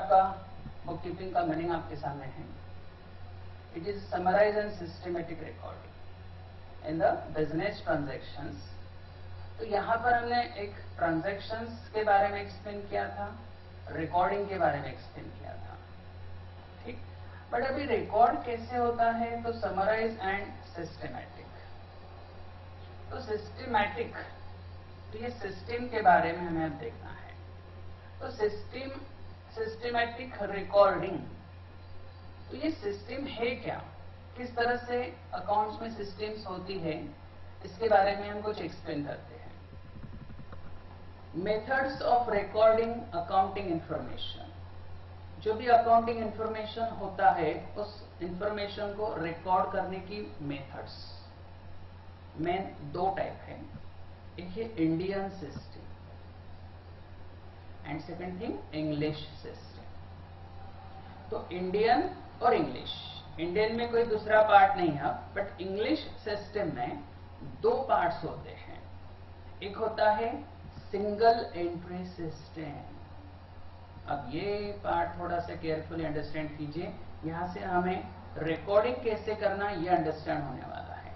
आपका book keeping का meaning आपके सामने है। It is summarise and systematic recording in the business transactions. तो यहाँ पर हमने एक ट्रांजैक्शंस के बारे में एक्सप्लेन किया था, रिकॉर्डिंग के बारे में एक्सप्लेन किया था, ठीक। बट अभी रिकॉर्ड कैसे होता है, तो समराइज एंड सिस्टमैटिक। तो सिस्टमैटिक, तो ये सिस्टम के बारे में हमें अब देखना है। तो सिस्टमैटिक रिकॉर्डिंग, तो ये सिस्टम है क्या, किस तरह से अकाउंट्स में सिस्टम्स होती है, इसके बारे में हम कुछ एक्सप्लेन करते हैं। Methods of recording accounting information. जो भी अकाउंटिंग इंफॉर्मेशन होता है उस इंफॉर्मेशन को रिकॉर्ड करने की मेथड्स में दो टाइप है। एक है Indian system and second thing English system. तो इंडियन और इंग्लिश, इंडियन में कोई दूसरा पार्ट नहीं है, बट इंग्लिश सिस्टम में दो पार्ट्स होते हैं। एक होता है सिंगल एंट्री सिस्टम। अब ये पार्ट थोड़ा सा केयरफुली अंडरस्टैंड कीजिए, यहां से हमें रिकॉर्डिंग कैसे करना ये अंडरस्टैंड होने वाला है।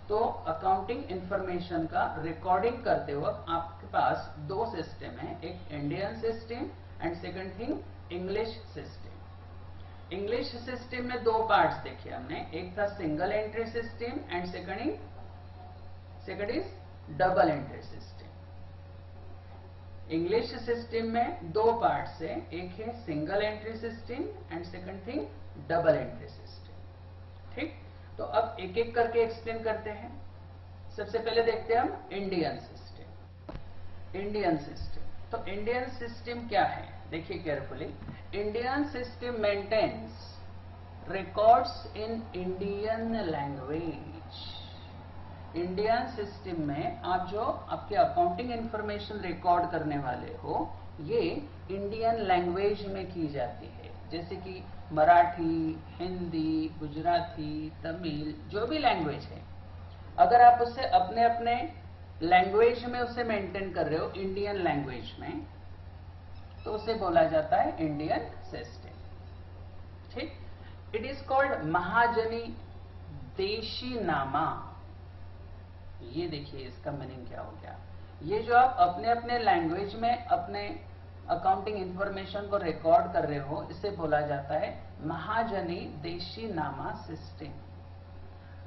तो अकाउंटिंग इंफॉर्मेशन का रिकॉर्डिंग करते वक्त आपके पास दो सिस्टम है, एक Indian system and second thing English system. English system में दो पार्ट्स देखे हमने, एक था single entry system and second is double entry system. English system में दो पार्ट्स है, एक है single entry system and second thing double entry system, ठीक। तो अब एक एक करके एक्सप्लेन करते हैं। सबसे पहले देखते हैं हम इंडियन सिस्टम। इंडियन सिस्टम, तो इंडियन सिस्टम क्या है, देखिए carefully. Indian system maintains records in Indian language. Indian system में आप जो आपके अकाउंटिंग इंफॉर्मेशन रिकॉर्ड करने वाले हो, ये इंडियन लैंग्वेज में की जाती है, जैसे कि मराठी, हिंदी, गुजराती, तमिल, जो भी लैंग्वेज है। अगर आप उससे अपने अपने लैंग्वेज में उसे मेंटेन कर रहे हो, इंडियन लैंग्वेज में, तो उसे बोला जाता है इंडियन सिस्टम, ठीक। इट इज कॉल्ड महाजनी देशीनामा। ये देखिए इसका मीनिंग क्या हो गया। ये जो आप अपने अपने लैंग्वेज में अपने अकाउंटिंग इंफॉर्मेशन को रिकॉर्ड कर रहे हो, इसे बोला जाता है महाजनी देशीनामा सिस्टम।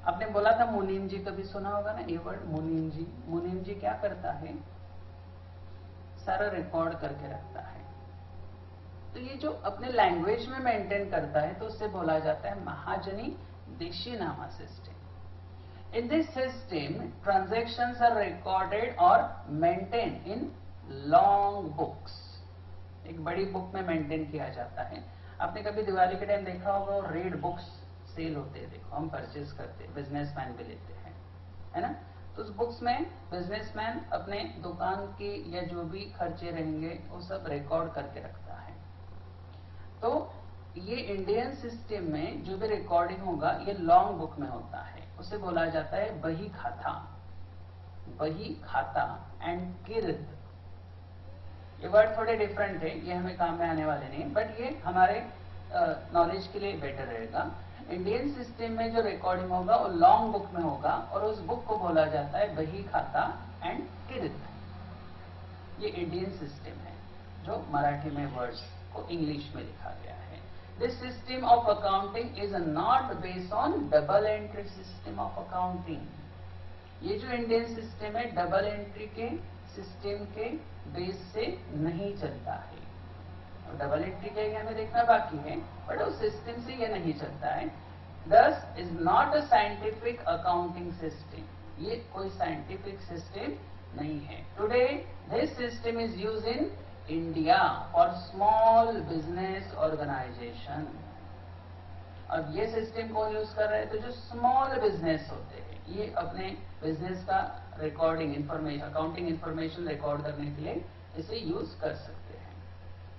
आपने बोला था मुनीम जी, कभी सुना होगा ना ये वर्ड मुनीम जी। मुनीम जी क्या करता है, सारा रिकॉर्ड करके रखता है। तो ये जो अपने लैंग्वेज में मेंटेन करता है, तो उससे बोला जाता है महाजनी देशीनामा system. In this system, transactions are recorded or maintained in long books. एक बड़ी बुक में मेंटेन किया जाता है। आपने कभी दिवाली के टाइम देखा होगा और रीड बुक्स सेल होते हैं, देखो हम परचेज करते हैं, बिजनेसमैन भी लेते हैं, है ना। तो उस बुक्स में बिजनेसमैन अपने दुकान की या जो भी खर्चे रहेंगे वो सब रिकॉर्ड करके रखता है। तो ये इंडियन सिस्टम में जो भी रिकॉर्डिंग होगा ये लॉन्ग बुक में होता है, उसे बोला जाता है बही खाता। बही खाता एंड किरत, ये वर्ड थोड़े डिफरेंट है, ये हमें काम में आने वाले नहीं, बट ये हमारे नॉलेज के लिए बेटर रहेगा। इंडियन सिस्टम में जो रिकॉर्डिंग होगा वो लॉन्ग बुक में होगा और उस बुक को बोला जाता है बही खाता एंड किरत। ये इंडियन सिस्टम है जो मराठी में वर्ड्स को इंग्लिश में लिखा गया है। This system of accounting is not based on double entry system of accounting. ये जो इंडियन सिस्टम है डबल एंट्री के सिस्टम के बेस से नहीं चलता है। और डबल एंट्री के हमें देखना बाकी है, बट उस सिस्टम से ये नहीं चलता है। This is not a scientific accounting system. ये कोई साइंटिफिक सिस्टम नहीं है। Today this system is use in India for small business organisation. अब ये सिस्टम कौन यूज कर रहे हैं, तो जो स्मॉल बिजनेस होते हैं ये अपने बिजनेस का recording information, accounting information record करने के लिए इसे यूज कर सकते हैं।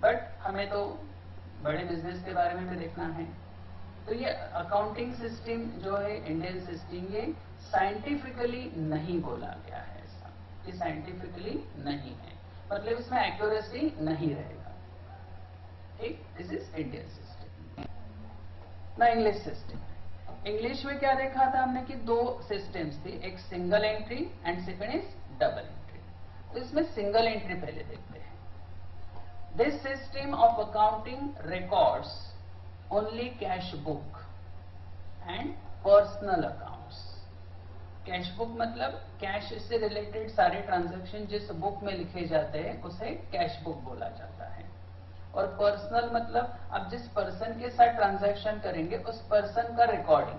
बट हमें तो बड़े बिजनेस के बारे में भी देखना है। तो ये अकाउंटिंग सिस्टम जो है इंडियन सिस्टम, ये साइंटिफिकली नहीं बोला गया है ऐसा, ये साइंटिफिकली नहीं है, मतलब इसमें एक्यूरेसी नहीं रहेगा। ठीक, दिस इज इंडियन सिस्टम। ना इंग्लिश सिस्टम, इंग्लिश में क्या देखा था हमने कि दो सिस्टम्स थी, एक single entry and second is double entry. तो इसमें सिंगल एंट्री पहले देखते हैं। This system of accounting records only cash book and personal accounts. Cash book मतलब कैश से रिलेटेड सारे ट्रांजैक्शन जिस बुक में लिखे जाते हैं उसे कैश बुक बोला जाता है। और पर्सनल मतलब आप जिस पर्सन के साथ ट्रांजैक्शन करेंगे उस पर्सन का रिकॉर्डिंग,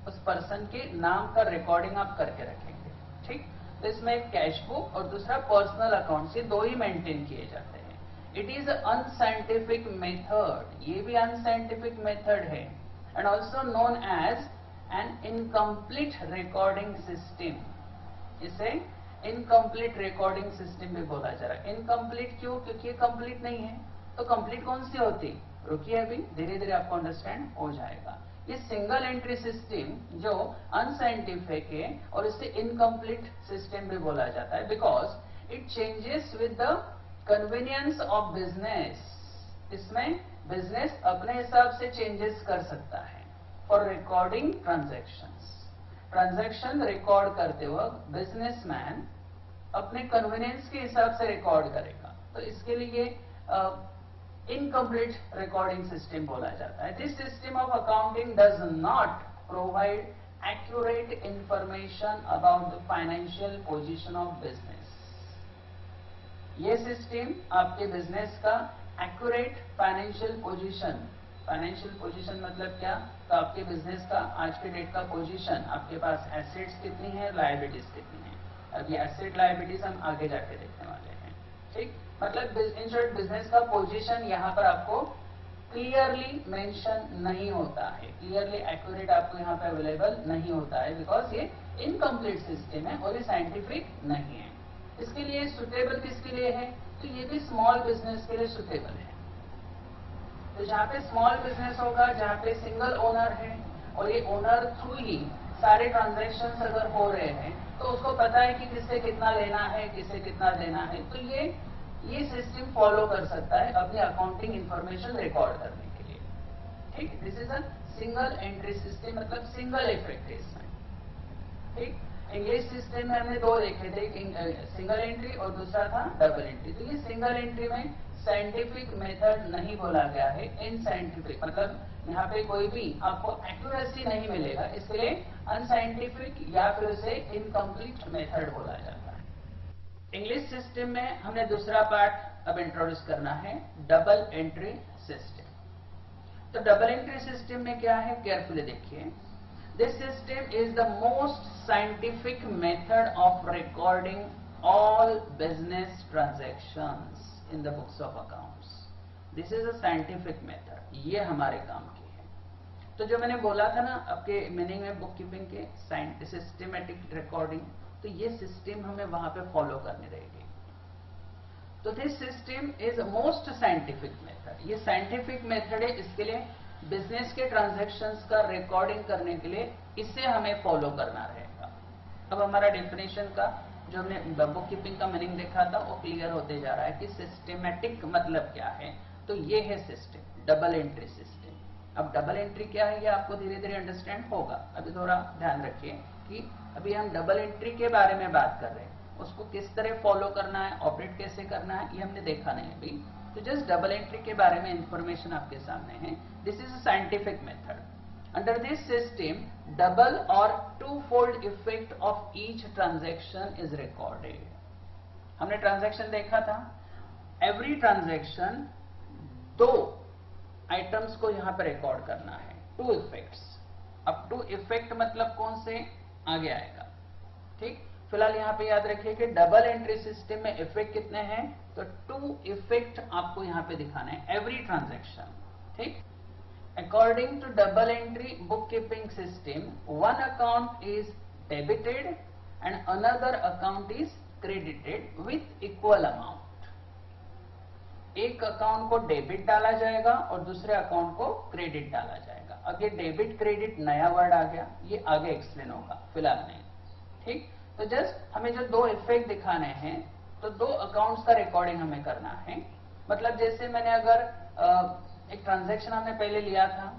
उस पर्सन के नाम का रिकॉर्डिंग आप करके रखेंगे। ठीक, तो इसमें एक कैश बुक और दूसरा पर्सनल अकाउंट, ये दो ही मेंटेन किए जाते हैं। इट इज अनसाइंटिफिक मेथड, ये भी अनसाइंटिफिक मेथड है, and also known as an incomplete recording system. इसे इनकम्प्लीट रिकॉर्डिंग सिस्टम भी बोला जा रहा है। इनकम्प्लीट क्यों? क्योंकि ये कंप्लीट नहीं है। तो कंप्लीट कौन सी होती? रुकिए, अभी धीरे धीरे आपको अंडरस्टैंड हो जाएगा। ये सिंगल एंट्री सिस्टम जो अनसाइंटिफिक है और इसे इनकम्प्लीट सिस्टम भी बोला जाता है, because it changes with the convenience of business. इसमें बिजनेस अपने हिसाब से चेंजेस कर सकता है for recording transactions. Transaction record करते वक्त बिजनेसमैन अपने कन्वीनियंस के हिसाब से रिकॉर्ड करेगा, तो इसके लिए इनकम्प्लीट रिकॉर्डिंग सिस्टम बोला जाता है। This system of accounting does not provide accurate information about the financial position of business. ये सिस्टम आपके बिजनेस का एक्यूरेट फाइनेंशियल पोजीशन मतलब क्या? तो आपके बिजनेस का आज के डेट का पोजीशन, आपके पास एसेट्स कितनी है, लायबिलिटीज कितनी है। अब ये एसेट लायबिलिटीज हम आगे जाके देखने वाले हैं। ठीक, मतलब इन शॉर्ट बिजनेस का पोजीशन यहाँ पर आपको क्लियरली मेंशन नहीं होता है, क्लियरली एक्यूरेट आपको यहाँ पे अवेलेबल नहीं होता है, बिकॉज ये इनकम्प्लीट सिस्टम है और ये साइंटिफिक नहीं है। इसके लिए सुटेबल किसके लिए है? तो ये भी स्मॉल बिजनेस के लिए सुटेबल है। तो जहाँ पे स्मॉल बिजनेस होगा, जहाँ पे सिंगल ओनर है और ये ओनर थ्रू ही सारे ट्रांजैक्शंस अगर हो रहे हैं, तो उसको पता है कि किससे कितना लेना है, किससे कितना देना है, तो ये सिस्टम फॉलो कर सकता है अपनी अकाउंटिंग इंफॉर्मेशन रिकॉर्ड करने के लिए। ठीक, this is a single entry system, मतलब सिंगल इफेक्ट है इसमें। ठीक, इंग्लिश सिस्टम में हमने दो देखे थे, सिंगल एंट्री और दूसरा था डबल एंट्री। तो ये सिंगल एंट्री में साइंटिफिक मेथड नहीं बोला गया है, इनसाइंटिफिक, मतलब यहाँ पे कोई भी आपको एक्यूरेसी नहीं मिलेगा, इसलिए अनसाइंटिफिक या फिर उसे इनकम्प्लीट मेथड बोला जाता है। इंग्लिश सिस्टम में हमने दूसरा पार्ट अब इंट्रोड्यूस करना है, डबल एंट्री सिस्टम। तो डबल एंट्री सिस्टम में क्या है, केयरफुली देखिए। This system is the most scientific method of recording all business transactions in the books of accounts. This is a scientific method. ये हमारे काम की है। तो जो मैंने बोला था ना आपके मीनिंग में बुक कीपिंग के सिस्टमेटिक रिकॉर्डिंग, तो ये सिस्टम हमें वहां पे फॉलो करनी रहेगी। तो this system is most scientific method. ये साइंटिफिक मेथड है, इसके लिए बिजनेस के ट्रांजैक्शंस का रिकॉर्डिंग करने के लिए इसे हमें फॉलो करना रहेगा। अब हमारा डेफिनेशन का जो हमने बुक कीपिंग का मीनिंग देखा था वो क्लियर होते जा रहा है कि सिस्टमेटिक मतलब क्या है। तो ये है सिस्टम, डबल एंट्री सिस्टम। अब डबल एंट्री क्या है ये आपको धीरे धीरे अंडरस्टैंड होगा। अभी थोड़ा ध्यान रखिए कि अभी हम डबल एंट्री के बारे में बात कर रहे हैं, उसको किस तरह फॉलो करना है, ऑपरेट कैसे करना है, ये हमने देखा नहीं अभी। तो जस्ट डबल एंट्री के बारे में इंफॉर्मेशन आपके सामने है। This is a scientific method. Under this system double और two fold effect of each transaction is recorded. हमने ट्रांजैक्शन देखा था, एवरी ट्रांजैक्शन दो आइटम्स को यहां पर रिकॉर्ड करना है, टू इफेक्ट्स। अब टू इफेक्ट मतलब कौन से आगे आएगा। ठीक, फिलहाल यहां पे याद रखिए कि डबल एंट्री सिस्टम में इफेक्ट कितने हैं, तो टू इफेक्ट आपको यहां पे दिखाना है एवरी ट्रांजैक्शन। ठीक, according to double entry book keeping system, one account is debited and another account is credited with equal amount. एक अकाउंट को डेबिट डाला जाएगा और दूसरे अकाउंट को क्रेडिट डाला जाएगा। अब ये डेबिट क्रेडिट नया वर्ड आ गया, ये आगे एक्सप्लेन होगा, फिलहाल नहीं। ठीक, तो जस्ट हमें जो दो इफेक्ट दिखाने हैं, तो दो अकाउंट्स का रिकॉर्डिंग हमें करना है। मतलब जैसे मैंने अगर एक ट्रांजैक्शन हमने पहले लिया था,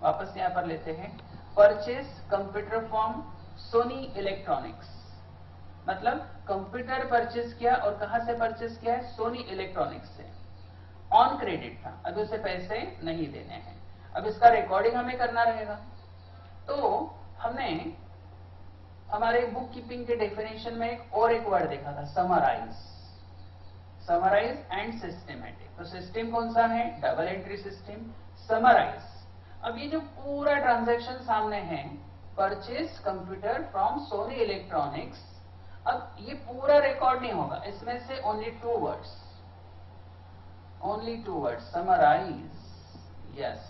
वापस यहां पर लेते हैं, purchase computer from Sony electronics. मतलब कंप्यूटर परचेज किया, और कहां से परचेज किया है? सोनी इलेक्ट्रॉनिक्स से। ऑन क्रेडिट था, अभी उसे पैसे नहीं देने हैं। अब इसका रिकॉर्डिंग हमें करना रहेगा। तो हमने हमारे बुक कीपिंग के डेफिनेशन में एक वर्ड देखा था, समराइज। Summarise and systematic. तो सिस्टम कौन सा है? Double entry system. समराइज, अब ये जो पूरा ट्रांजैक्शन सामने है, purchase computer from Sony electronics, अब ये पूरा रिकॉर्ड नहीं होगा, इसमें से only two words, summarise. Yes,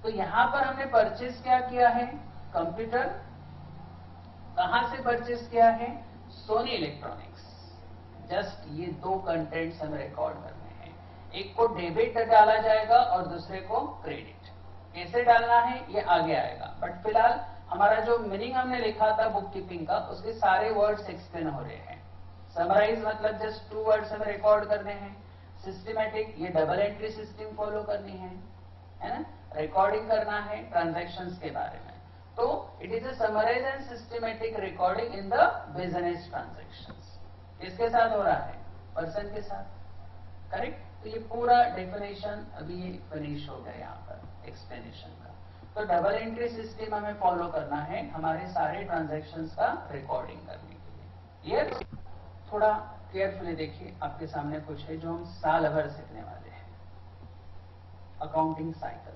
तो यहां पर हमने परचेज क्या किया है? कंप्यूटर। कहां से परचेज किया है? Sony electronics. जस्ट ये दो कंटेंट्स हमें रिकॉर्ड करने हैं, एक को डेबिट डाला जाएगा और दूसरे को क्रेडिट। कैसे डालना है ये आगे आएगा, बट फिलहाल हमारा जो मीनिंग हमने लिखा था बुक कीपिंग का, उसके सारे वर्ड्स एक्सप्लेन हो रहे हैं। समराइज मतलब जस्ट टू वर्ड्स हमें रिकॉर्ड करने हैं। सिस्टमैटिक, ये डबल एंट्री सिस्टम फॉलो करनी है ना, रिकॉर्डिंग करना है ट्रांजैक्शंस के बारे में। तो it is a summarise and systematic recording in the business transactions. किसके साथ हो रहा है? पर्सन के साथ, करेक्ट। तो ये पूरा डेफिनेशन अभी फिनिश हो गया यहाँ पर एक्सप्लेनेशन का। तो डबल एंट्री सिस्टम हमें फॉलो करना है हमारे सारे ट्रांजैक्शंस का रिकॉर्डिंग करने के लिए। क्लियर? थोड़ा केयरफुली देखिए, आपके सामने कुछ है जो हम साल भर सीखने वाले हैं। Accounting cycle,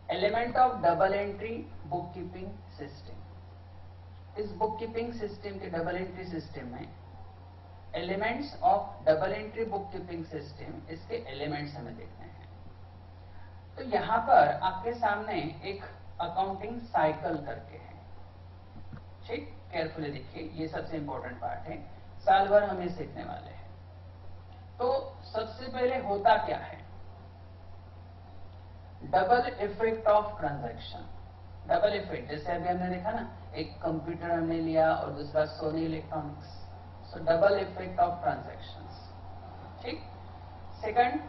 element of double entry book keeping system. इस बुक कीपिंग सिस्टम के डबल एंट्री सिस्टम में elements of double entry book keeping system, इसके एलिमेंट्स हमें देखने हैं। तो यहां पर आपके सामने एक अकाउंटिंग साइकिल करके है, ठीक। केयरफुली देखिए, ये सबसे इंपॉर्टेंट पार्ट है, साल भर हम ये सीखने वाले हैं। तो सबसे पहले होता क्या है? Double effect of transaction. Double effect, जैसे अभी हमने देखा ना, एक कंप्यूटर हमने लिया और दूसरा Sony electronics. So double effect of transactions, ठीक। Second,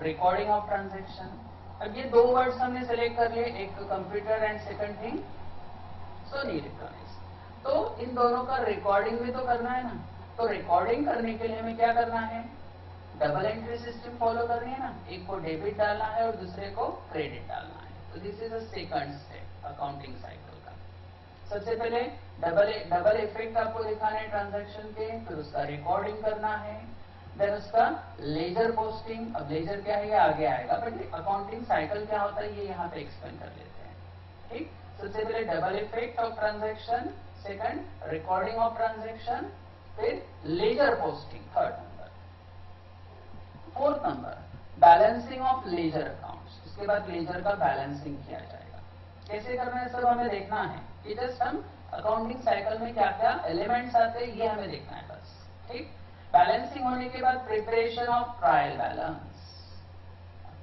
recording of transaction. अब ये दो वर्ड्स हमने सेलेक्ट कर लिए, एक computer and second thing Sony electronics. तो इन दोनों का रिकॉर्डिंग भी तो करना है ना। तो रिकॉर्डिंग करने के लिए हमें क्या करना है? डबल एंट्री सिस्टम फॉलो करनी है ना, एक को डेबिट डालना है और दूसरे को क्रेडिट डालना है। तो this is a second step accounting cycle का। सबसे पहले डबल इफेक्ट आपको दिखाना है ट्रांजैक्शन के, फिर उसका रिकॉर्डिंग करना है, देन उसका लेजर पोस्टिंग। अब लेजर क्या है ये आगे आएगा, बट अकाउंटिंग साइकिल क्या होता है ये यहाँ पे एक्सप्लेन कर लेते हैं, ठीक। सबसे पहले double effect of transaction, second recording of transaction, फिर ledger posting, third number. Fourth number, balancing of ledger accounts. इसके बाद लेजर का बैलेंसिंग किया जाएगा। कैसे करना है सब हमें देखना है कि जस्ट हम अकाउंटिंग साइकिल में क्या क्या एलिमेंट्स आते हैं ये हमें देखना है बस, ठीक। बैलेंसिंग होने के बाद preparation of trial balance.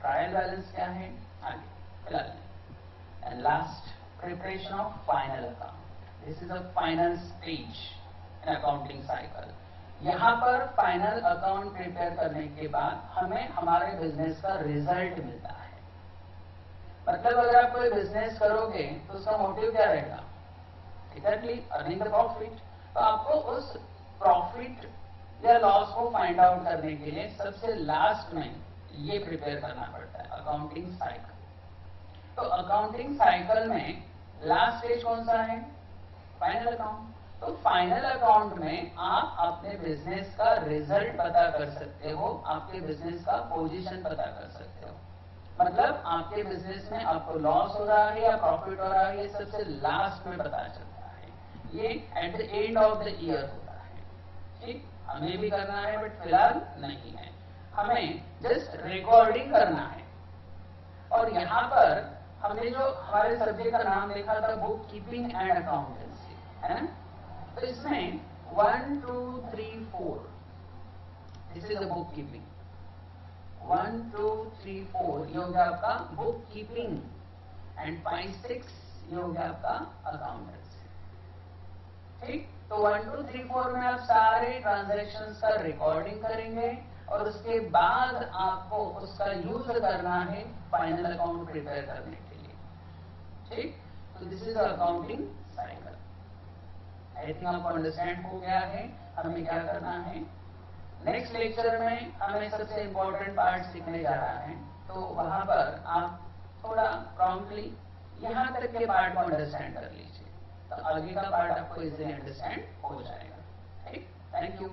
Trial balance क्या है आगे फिलहाल नहीं। And last, preparation of final account. This is a final stage in accounting cycle. यहां पर फाइनल अकाउंट प्रिपेयर करने के बाद हमें हमारे बिजनेस का रिजल्ट मिलता है। मतलब अगर आप कोई बिजनेस करोगे तो उसका मोटिव क्या रहेगा? Exactly earning the profit. तो आपको उस प्रॉफिट या लॉस को फाइंड आउट करने के लिए सबसे लास्ट में ये प्रिपेयर करना पड़ता है, अकाउंटिंग साइकिल। तो अकाउंटिंग साइकिल में लास्ट स्टेज कौन सा है? Final account. तो फाइनल अकाउंट में आप अपने बिजनेस का रिजल्ट पता कर सकते हो, आपके बिजनेस का पोजीशन पता कर सकते हो। मतलब आपके बिजनेस में आपको लॉस हो रहा है या प्रॉफिट हो रहा है, ये सबसे लास्ट में पता चलता है। ये at the end of the year होता है, ठीक। हमें भी करना है बट फिलहाल नहीं है, हमें जस्ट रिकॉर्डिंग करना है। और यहाँ पर हमने जो हमारे सब्जेक्ट का नाम देखा था बुक कीपिंग एंड अकाउंटेंसी, है ना। तो इसमें 1 2 3 4 this is the book keeping. 1 2 3 4 ये हो गया आपका बुक कीपिंग, एंड 5 6 ये हो गया आपका अकाउंटेंसी, ठीक। तो 1 2 3 4 में आप सारे ट्रांजैक्शंस का रिकॉर्डिंग करेंगे और उसके बाद आपको उसका यूज करना है फाइनल अकाउंट प्रिपेयर करने के लिए। ठीक, तो this is accounting cycle. I think आपको अंडरस्टैंड हो गया है हमें क्या करना है। नेक्स्ट लेक्चर में हमें सबसे इंपॉर्टेंट पार्ट सीखने जा रहा है, तो वहां पर आप थोड़ा प्रॉम्प्टली यहां तक के पार्ट को अंडरस्टैंड कर लीजिए, तो आगे का पार्ट आपको इजीली अंडरस्टैंड हो जाएगा। ठीक, थैंक यू।